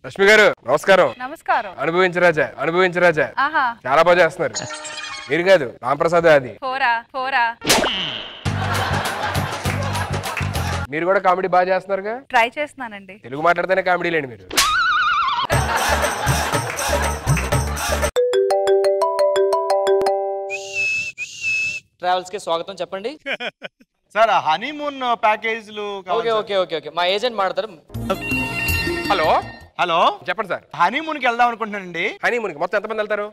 లక్ష్మి గారు నమస్కారం. నమస్కారం. అనుభవించరాజా అనుభవించరాజా. చాలా బాగా చేస్తున్నారు. మీరు కాదు రాంప్రసాద్ అది. మీరు కూడా కామెడీ బాగా చేస్తున్నారుగా. ట్రై చేస్తున్నానండి. తెలుగు మాట్లాడితేనే కామెడీ లేండి మీరు. ట్రావెల్స్ కి స్వాగతం. చెప్పండి సార్. హనీమూన్ ప్యాకేజ్లు. ఓకే ఓకే ఓకే ఓకే మా ఏజెంట్ మాట్లాడతారు. హలో హలో చెప్పండి సార్. హనీమూన్ కి వెళ్దాం అనుకుంటున్నానండి. హనీమూన్ కి మొత్తం ఎంతమంది వెళ్తారు?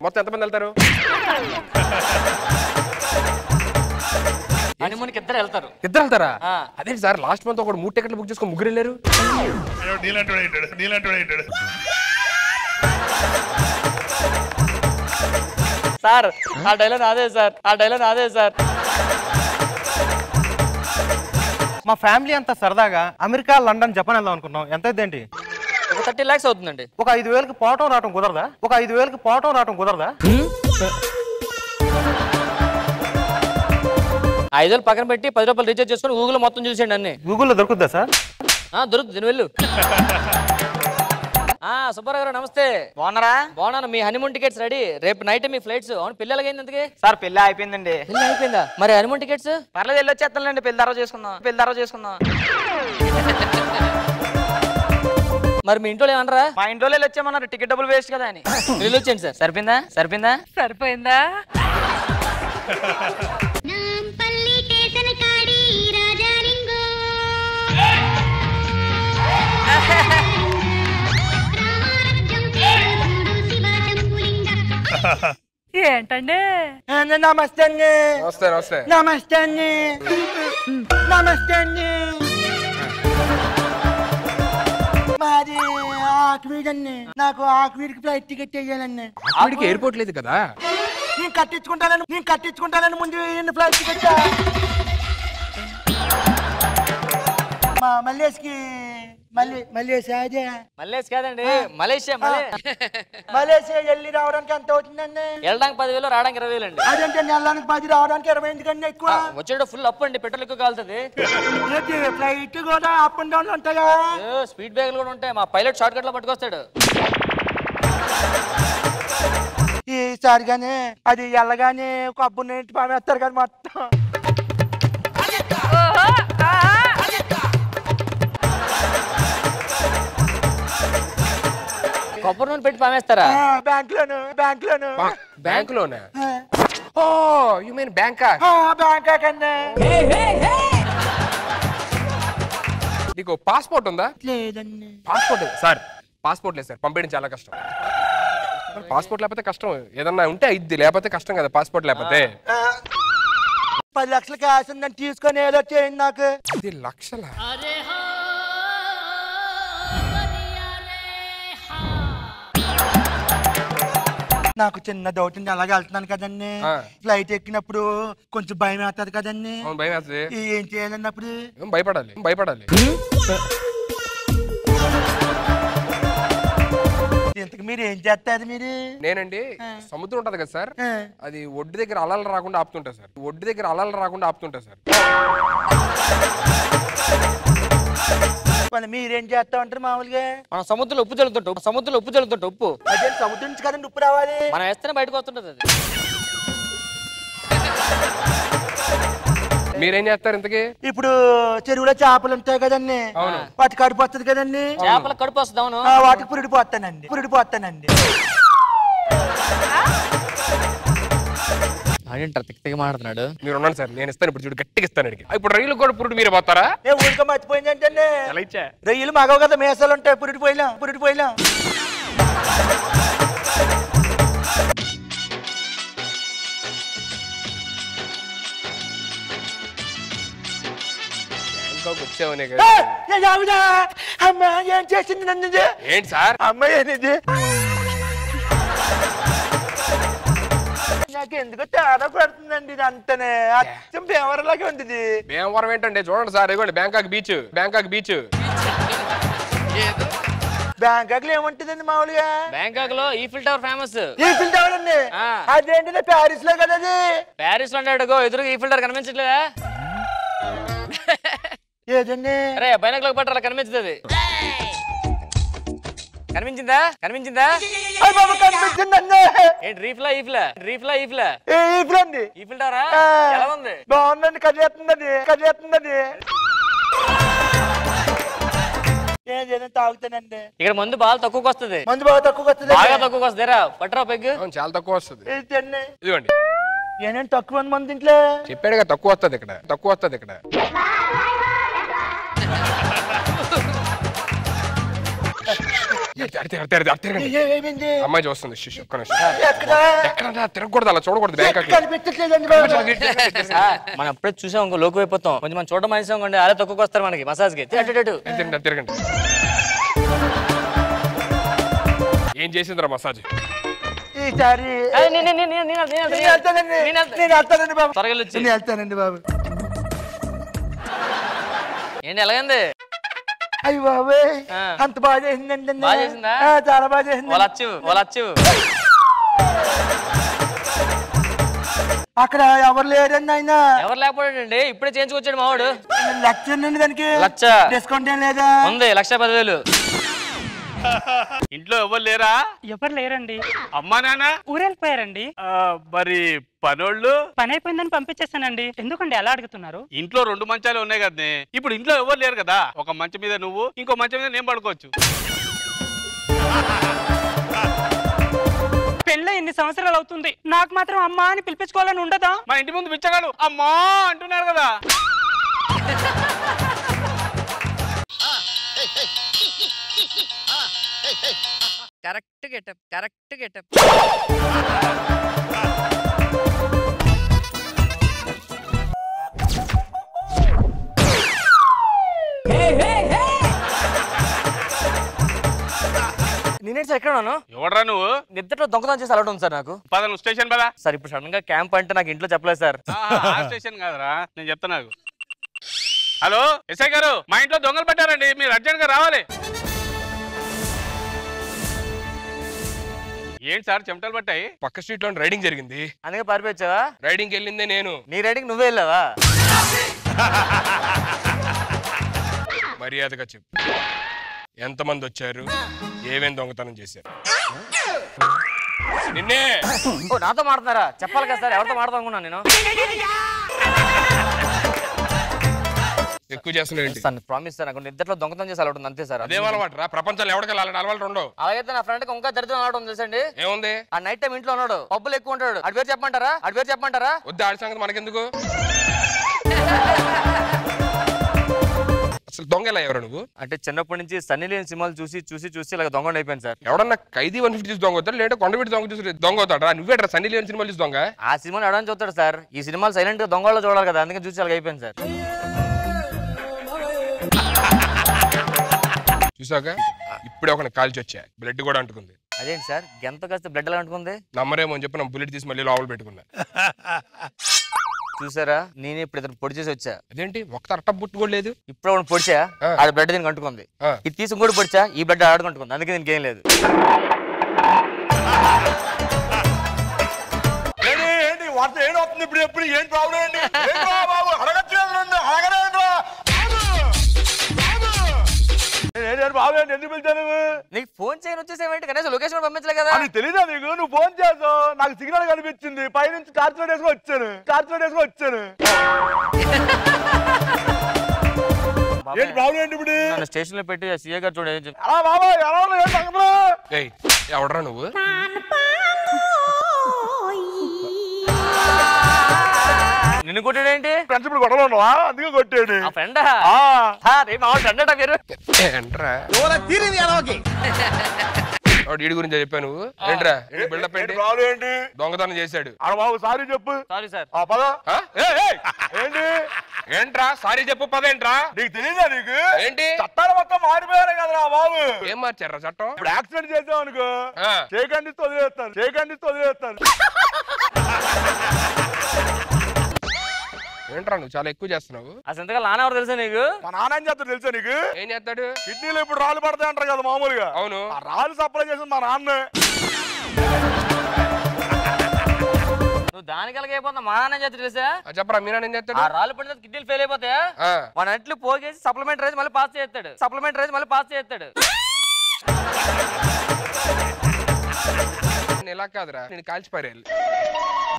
హనీమూన్ కి ఇద్దరు వెళ్తారు. ఇద్దరు వెళ్తారా? అదే సార్ లాస్ట్ మంత్ ఒక 3 టికెట్లు బుక్ చేసుకుని ముగ్గురు వెళ్ళారు. సార్ ఆ డైలాగ్ నాదే సార్. మా ఫ్యామిలీ అంతా సరదాగా అమెరికా, లండన్, జపాన్ వెళ్దాం అనుకున్నాం. ఎంత ఏంటి? ఒక 30 lakhs అవుతుందండి. ఒక 5,000కి పోవటం రావటం కుదరదా? 5,000 పక్కన పెట్టి 10 రూపాయలు రీఛార్జ్ చేసుకుని గూగుల్ మొత్తం చూసేయండి అన్ని. గూగుల్లో దొరుకుతుందా సార్? దొరుకుతుంది, వెళ్ళు. సుబ్బారావు గారు నమస్తే. బాగున్నాను. మీ హనీమూన్ టికెట్స్ రెడీ. రేపు నైట్ మీ ఫ్లైట్స్. అవును, పిల్లలకి ఎందుకు సార్? పెళ్లి అయిపోయిందండి. పెళ్లి అయిపోయిందా? మరి హనీమూన్ టికెట్స్ పర్లేదు, వెళ్ళొచ్చేస్తానండి. పెళ్లి తర్వాత చేసుకుందాం. మరి మీ ఇంట్లో ఏమన్నారా? మా ఇంట్లో వెళ్ళొచ్చామన్నారు. టికెట్ డబ్బులు వేస్ట్ కదా అని. వెళ్ళొచ్చేయండి సార్. సరిపోయిందా? ఏంటండి? నమస్తే అండి. మాది ఆక్వీడండి. నాకు ఆక్వీడ్కి ఫ్లైట్ టికెట్ వేయాలండి. ఆక్వీడ్కి ఎయిర్పోర్ట్ లేదు కదా. నేను కట్టించుకుంటానని ముందు ఫ్లైట్ టికెట్. మా మల్లేష్కి మల్లేష్ కాదండి, మలేషియా. మలేషియా వెళ్ళి రావడానికి ఎంత అవుతుందండి? వెళ్ళడానికి 10,000, రావడానికి 20,000 అండి. అదంటే నెలడానికి 10, రావడానికి 20 ఎందుకండి ఎక్కువ? వచ్చేటప్పుడు ఫుల్ అప్ అండి, పెట్రోల్ ఎక్కువ కాలుతుంది. ఫ్లైట్ కూడా అప్ అండ్ డౌన్ ఉంటాయా? స్పీడ్ బ్రేక్లు కూడా ఉంటాయి. మా పైలట్ షార్ట్ కట్ లో పట్టుకొస్తాడు. ఈసారిగానే అది వెళ్ళగానే కబ్బు నీటి పామేస్తారు కానీ మొత్తం. కొబ్బరి నూనె పెట్టి పామేస్తారా? బ్యాంక్ లోనే. ఓ యు మీన్ బ్యాంకాక్. నీకు పాస్పోర్ట్ ఉందా? లేదండి. పాస్పోర్ట్ లేదు సార్. పంపించడం చాలా కష్టం. పాస్పోర్ట్ లేకపోతే కష్టం. ఏదన్నా ఉంటే అయిద్ది, లేకపోతే కష్టం కదా పాస్పోర్ట్ లేకపోతే. 10 లక్షలు క్యాష్ ఉందని తీసుకొని ఏదో చేయండి నాకు. 10 లక్షలా? నాకు చిన్న డౌట్ ఉంది. అలాగే వెళ్తున్నాను కదండి. ఫ్లైట్ ఎక్కినప్పుడు కొంచెం భయం వేస్తుంది కదండి. ఏం చేయాలన్నప్పుడు? భయపడాలి. ఇంతకు మీరు ఏం చేస్తారు? నేనండి సముద్రం ఉంటది కదా సార్, అది ఒడ్డు దగ్గర అలలు రాకుండా ఆపుతుంటా సార్. మీరేం చేస్తా ఉంటారు మామూలుగా? మనం సముద్రంలో ఉప్పు చల్లుతుంటాం. ఉప్పు అదే సముద్రం నుంచి కదండి ఉప్పు రావాలి. మనం వేస్తేనే బయటకు వస్తుంటది అది. మీరేం చేస్తారు ఇంతకీ? ఇప్పుడు చెరువులో చేపలు ఉంటాయి కదండి, వాటి కడుపు వస్తుంది కదండి. చేపల కడుపు వస్తుంది. వాటికి పురుడు పోతానండి. మాట్లాడుతున్నాడు. మీరు ఉన్నాను సార్, నేను ఇస్తాను. ఇప్పుడు చూడు గట్టిగా ఇస్తాను. ఇప్పుడు రైలు కూడా పురుడు మీరే పోతారా? ఊరిక మర్చిపోయింది ఏంటండి, రొయ్యలు మగవు కదా, మేసాలు ఉంటాయి. పురుడు పోయినా వచ్చావనే అమ్మా ఏం చేసింది నన్ను? ఏంటి సార్? అమ్మాయి అనేది నాకు ఎందుకు తేడా పడుతుందండి. ఇది అంతనే అచ్చం భీమవరంలాగే ఉంది. భీమవరం ఏంటండి? చూడండి సార్, ఇదిగోండి బ్యాంకాక్ బీచ్. బ్యాంకాక్ లో ఏముంటుందండి మామూలుగా? బ్యాంకాక్ లో Eiffel tower famous. Eiffel tower అండి? అదేంటి ప్యారిస్ లో కదా? అది ప్యారిస్ లో ఉంటాడు. ఎదురుగా ఈఫిల్ టవర్ కనిపించట్లేదా? ఏదండి? అరే బైనాకులర్ పట్టాల కనిపించదు. కనిపించిందా కనిపించిందా అయ్య బాబు కనిపించిందండి. ఏంటి రీఫ్లా ఈఫ్లా రీఫ్లా ఈఫ్లా ఈఫ్లా అండి. ఈఫిల్టారా ఎలా ఉంది? బాగుందండి, కదిలేస్తుందండి కదిలేస్తుందండి. ఏం చేయను తాగుతానండి. ఇక్కడ మందు బాగా తక్కువకి వస్తుంది. మందు బాగా తక్కువ వస్తుంది. బాగా తక్కువకి వస్తుంది రా పట్టరా పెగ్గు. చాలా తక్కువ వస్తుంది. ఇదిగోండి. ఏనండి తక్కువ మంది ఇంట్లో చెప్పాడుగా తక్కువ వస్తుంది ఇక్కడ, తక్కువ వస్తుంది ఇక్కడ. అమ్మాయి చూస్తుంది. ఎక్కడ తిరగకూడదు, అలా చూడకూడదు. మనం అప్పుడే చూసాం ఇంకో లోకు అయిపోతాం. కొంచెం మనం చూడడం మంచిగా ఉండి అలా తక్కువకి వస్తారు మనకి మసాజ్ కి. తిరగండి. ఏం చేసిందిరా మసాజ్? ఈసారి వెళ్తానండి బాబు. ఏంటి ఎలాగైంది? అయ్యి బాబు అంత బాగా చేసిందండి. బాగా చేసిందా? చాలా బాగా చేసింది. వాళ్ళచ్చు అక్కడ ఎవరు లేరండి ఆయన. ఎవరు లేకపోయాడండి, ఇప్పుడే చేయించుకొచ్చాడు మావాడు. లక్ష ఉందండి దానికి. లక్ష డిస్కౌంట్ ఏం లేదా? ఉంది 1,10,000. ఇంట్లో ఎవరు లేరా? ఎవరు లేరండి. అమ్మా నాన్న ఊరెళ్ళిపోయారండి. మరి పనోళ్ళు? పని అయిపోయిందని పంపించేస్తానండి. ఎందుకండి ఎలా అడుగుతున్నారు? ఇంట్లో 2 మంచాలు ఉన్నాయి కదా. ఇప్పుడు ఇంట్లో ఎవరు లేరు కదా, ఒక మంచం మీద నువ్వు, ఇంకో మంచం మీద నేను పడుకోవచ్చు. పెళ్ళి ఎన్ని సంవత్సరాలు అవుతుంది, నాకు మాత్రం అమ్మా అని పిలిపించుకోవాలని ఉండదా? మా ఇంటి ముందు బిచ్చగాడు అమ్మా అంటున్నాడు కదా. Correct getup correct getup. నేనేంటి సార్ ఎక్కడ ఉన్నాను? ఎవడరా నువ్వు? నిద్రలో దొంగతనం చేసి అలవాటు ఉంది సార్ నాకు. పద నువ్వు స్టేషన్ పదా. సార్ ఇప్పుడు సడన్ గా క్యాంప్ అంటే నాకు ఇంట్లో చెప్పలేదు సార్. ఆ స్టేషన్ కాదురా, నేను చెప్తా నాకు. హలో ఎస్ఐ గారు, మా ఇంట్లో దొంగలు పట్టారండి, మీరు అర్జెంట్ గా రావాలి. ఏంటి సార్ చెమటలు పట్టాయి? పక్క స్ట్రీట్ లో రైడింగ్ జరిగింది, అందుకే పారిపోయావా? రైడింగ్ వెళ్ళిందే నేను. నీ రైడింగ్ నువ్వే వెళ్ళావా? మర్యాదగా చెప్పు, ఎంతమంది వచ్చారు, ఏమేం దొంగతనం చేశారు? నిన్నే. ఓ నాతో మాడుతున్నారా? చెప్పాలి కదా సార్, ఎవరితో మాడతాం అనుకున్నాను నేను. ఎక్కువ చేస్తున్నాడు. ప్రామిస్ సార్, నాకు నిద్రలో దొంగతనం చేసి అలవాటు అంతే సార్. అదే అలవాటు రా, ప్రపంచంలో ఎవరికి అలవాటు ఉండవు. అలాగైతే నా ఫ్రెండ్ ఇంకా దరిద్రం అలవాటు ఉంది తెలుసండి. ఏముంది? ఆ నైట్ టైం ఇంట్లో ఉన్నాడు, పబ్బులు ఎక్కువ ఉంటాడు. అటు పేరు చెప్పమంటారా? వద్దు, ఆడి సంగతి మనకెందుకు. అసలు దొంగ ఎలా ఎవరు నువ్వు? అంటే చిన్నప్పటి నుంచి సన్నీ లియోన్ సినిమాలు చూసి ఇలా దొంగ అయిపోయింది సార్. ఎవడన్నా ఖైదీ 150 చూసి దొంగ అవుతాడు, లేదా కొండబెట్టి దొంగ చూసి దొంగ అవుతాడు? నువ్వేట్రా సన్నీ లియోన్ సినిమాలు చూసి దొంగ? ఆ సినిమాలు ఎవడని చూస్తాడు సార్, ఈ సినిమాలు సైలెంట్ గా దొంగలో చూడాలి కదా, అందుకే చూసి అలాగ అయిపోయింది సార్. చూసాక ఇప్పుడే ఒక కాల్చి వచ్చా, బ్లడ్ కూడా అంటుకుంది. అదేంటి సార్ గెంత కాస్త బ్లడ్ ఎలా అంటుకుంది? నమ్మరేమో అని చెప్పి నా బుల్లెట్ తీసి మళ్ళీ లోపల పెట్టుకున్నా. చూసారా, నేను ఇప్పుడు ఇతను పొడి చేసి వచ్చా. అదేంటి ఒక్క అట్ట బుట్టు కూడా లేదు? ఇప్పుడు ఒకటి పొడిచా, ఆడ బ్లడ్ దీనికి అంటుకుంది. ఇది తీసి కూడా పొడిచా, ఈ బ్లడ్ ఆడుకుంటుంది, అందుకే దీనికి ఏం లేదు. నీకు ఫోన్ చేయని వచ్చేసేమేంటి, కనీసం లొకేషన్ పంపించలే కదా? తెలీదా నీకు? నువ్వు ఫోన్ చేసావు, నాకు సిగ్నల్ కనిపించింది, పైనుంచి టార్చ్ లైట్ వేసుకొని వచ్చాను. ఏంటి బాబు ఏంటి ఇప్పుడు? నన్ను స్టేషన్ లో పెట్టి సీఏ గారు చూడ. ఎవడరా నువ్వు? నిన్ను కొట్టాడేంటి? ఫ్రెండ్స్ ఇప్పుడు గొడవలు ఉండవా, అందుకే కొట్టాడు. ఫ్రెండా? ఫ్రెండ్ మీరు ఏంట్రా వీడి గురించి చెప్పా నువ్వు? ఏంట్రా బిల్డప్ ఏంటి? దొంగతనం చేశాడు. బాబు సారీ చెప్పు. Sorry sir. ఏంటి? ఏంట్రా సారీ చెప్పు పదేంట్రా? నీకు తెలియదా? నీకు ఏంటి? చట్టాలు మొత్తం మారిపోయారు కదరా బాబు. ఏం మార్చారా చట్టం? ఇప్పుడు యాక్సిడెంట్ చేసావు అనుకో, చేయకండి వదిలేస్తాను. ఏంట్రా నువ్వు చాలా ఎక్కువ చేస్తున్నావు. అసలు ఎంతగా నాన్న ఎవరు తెలుసా నీకు? మా నాన్న ఏం చేస్తాడు తెలుసా నీకు? ఏం చేస్తాడు? కిడ్నీలో ఇప్పుడు రాళ్ళు పడతాయి అంటారు కదా మామూలుగా. అవును. ఆ రాళ్ళు సప్లై చేసింది మా నాన్న. నువ్వు దానికి అయిపోతా మా నాన్న చేస్తాడు తెలుసా? చెప్పరా మీ నాన్న ఏం చేస్తాడు? ఆ రాళ్ళు పడిన కిడ్నీలు ఫెయిల్ అయిపోతాయా, మన అంట్లు పోగేసి సప్లిమెంట్ రైజ్ మళ్ళీ పాస్ చేస్తాడు. ఇలా కాదురా నేను కాల్చి పారేయాలి.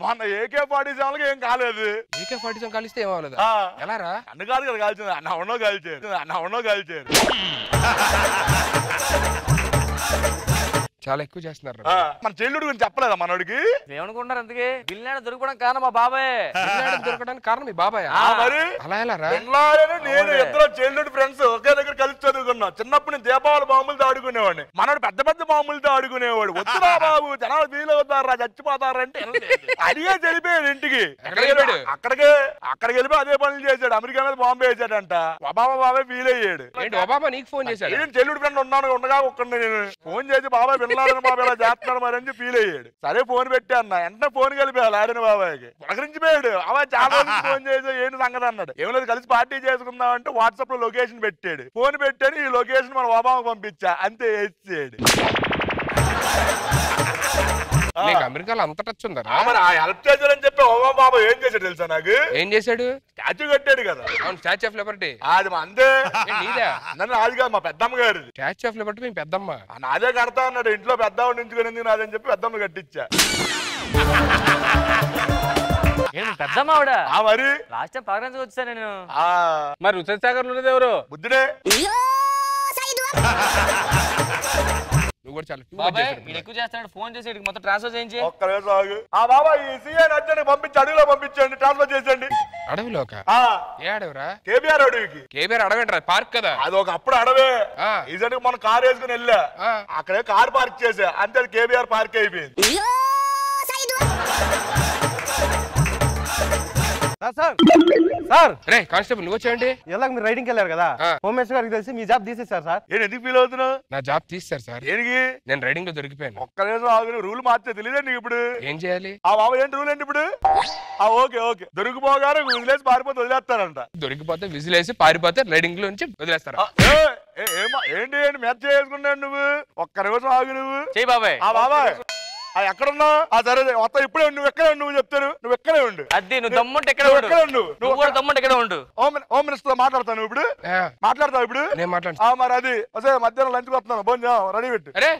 మొన్న AK-47 ఏం కాలేదు. AK-47 కాలిస్తే ఏమవ్వలేదు. ఎలా రా? అన్ను కాదు కదా కాల్చింది, అన్న కాల్చారు. చాలా ఎక్కువ చేస్తున్నారు. మన చెల్లుడు గురించి చెప్పలేదా మనోడికి? ఏమనుకుంటారు అందుకే బిల్లాడు దొరకడం కారణం మా బాబాయ్. దొరకడానికి కారణం మీ బాబాయ్. మరి అలా ఎలా రా? నేను ఇద్దరు చెల్లుడు ఫ్రెండ్స్ ఒకే దగ్గర కలిసి చదువుకున్నా. చిన్నప్పుడు నేను దీపావళి బాంబులతో ఆడుకునేవాడిని, మనోడు పెద్ద పెద్ద బాంబులతో ఆడుకునేవాడు. వద్దురా బాబు జనాలు ఫీల్ అవుతారా చచ్చిపోతారంటే అడిగే చెడిపోయాడు ఇంటికి. అక్కడికి వెళ్ళిపోయి అదే పనులు చేశాడు. అమెరికా మీద బాంబు వేసాడంట. ఒబామా బాబాయ్ ఫీల్ అయ్యాడు. ఒబామా నీకు ఫోన్ చేశాడు? చెల్లుడు ఫ్రెండ్ ఉండగా ఒక్కడిని నేను ఫోన్ చేసి బాబాయ్ బాబు ఇలా చేస్తున్నాడు మరి అని ఫీల్ అయ్యాడు. సరే ఫోన్ పెట్టి అన్న వెంటనే ఫోన్ కలిపేయాలి ఆడిన బాబాయ్కి. పలకరించిపోయాడు. బాబాయ్ చాలా రోజులు ఫోన్ చేసి ఏంటి సంగతి అన్నాడు. ఏం లేదు కలిసి పార్టీ చేసుకుందాం అంటే వాట్సాప్ లో లొకేషన్ పెట్టాడు. ఫోన్ పెట్టాను ఈ లొకేషన్ మన ఒబామాకు పంపించా అంతే వేసాడు. అమెరికాలో అంత టచ్ ఉందా? మరి ఆ హెల్ప్ చేశారని చెప్పి ఒబామా బాబా ఏం చేశాడు తెలుసా నాకు? ఏం చేశాడు? స్టాచ్యూ కట్టాడు కదా. అవును స్టాచ్యూ ఆఫ్ లిబర్టీ. అది అంతే నీదా? నాది కాదు మా పెద్దమ్మ గారు. స్టాచ్యూ ఆఫ్ లిబర్టీ మీ పెద్దమ్మ? నాదే కడతా అన్నాడు. ఇంట్లో పెద్దమ్మ నించుకుని నాదని చెప్పి పెద్దమ్మ కట్టించా. పెద్దమ్మావిడ మరి లాస్ట్ టైం ప్రోగ్రామ్స్ వచ్చా నేను. మరి హుస్సేన్ ఉన్నది ఎవరు? బుద్ధుడే. నువ్వు కూడా చాలా బాబాయ్ వీడు ఎక్కువ చేస్తాడు. ఫోన్ చేసి వీడికి మొత్తం ట్రాన్స్ఫర్ చేయించి. ఒక్కరోజు ఆగు. బాబాయ్ ఈ సీఏ నచ్చండి పంపించి అడవిలో పంపించండి ట్రాన్స్ఫర్ చేసేయండి. అడవిలోక? ఏ అడవిరా? కేబీఆర్ అడవికి. కేబీఆర్ అడవేంట్రా? పార్క్ కదా అది ఒక అప్పుడు అడవే. ఈజెంట్ మన కార్ వేసుకుని వెళ్ళా. అక్కడే కార్ పార్క్ చేసా అంతే. అది కేబీఆర్ పార్క్ అయిపోయింది. సార్ రే కానిస్టేబుల్ నువ్వు వచ్చేయండి. ఎలా మీరు రైడింగ్ వెళ్ళారు కదా, హోమ్ మినిస్టర్ గారికి తెలిసి మీ జాబ్ తీసేశారు సార్. నేను ఎందుకు ఫీల్ అవుతున్నావు? నా జాబ్ తీస్తారు సార్. దేనికి? నేను రైడింగ్ లో దొరికిపోయాను. ఒక్క నిమిషం ఆగు. రూల్ మార్చే తెలియదా నీకు? ఇప్పుడు ఏం చేయాలి? బాబా ఏంటి రూల్ ఏంటి ఇప్పుడు? ఓకే దొరికిపోగానే వదిలేసి పారిపోతే వదిలేస్తారంట. దొరికిపోతే విజిలేసి పారిపోతే రైడింగ్ లో నుంచి వదిలేస్తారా? ఏంటి మ్యాచ్ చేసుకున్నాడు నువ్వు? ఒక్క నిమిషం ఆగు. నువ్వు చెయ్యి బాబాయ్. బాబాయ్ ఎక్కడున్నా? సరే మొత్తం ఇప్పుడే నువ్వు ఎక్కడ నువ్వు చెప్తాను. నువ్వు ఎక్కడే ఉండు. అది నువ్వు దమ్ముంటే ఎక్కడ ఉండు. నువ్వు కూడా దమ్ముంటే ఎక్కడ ఉండు. హోమ్ మినిస్టర్ మాట్లాడతాను ఇప్పుడు. మాట్లాడతావు ఇప్పుడు? నేను మాట్లాడతాను. మరి అది అసలు మధ్యాహ్నం లంచ్కి వస్తున్నాను. భోజనం రెడీ పెట్టు. అరే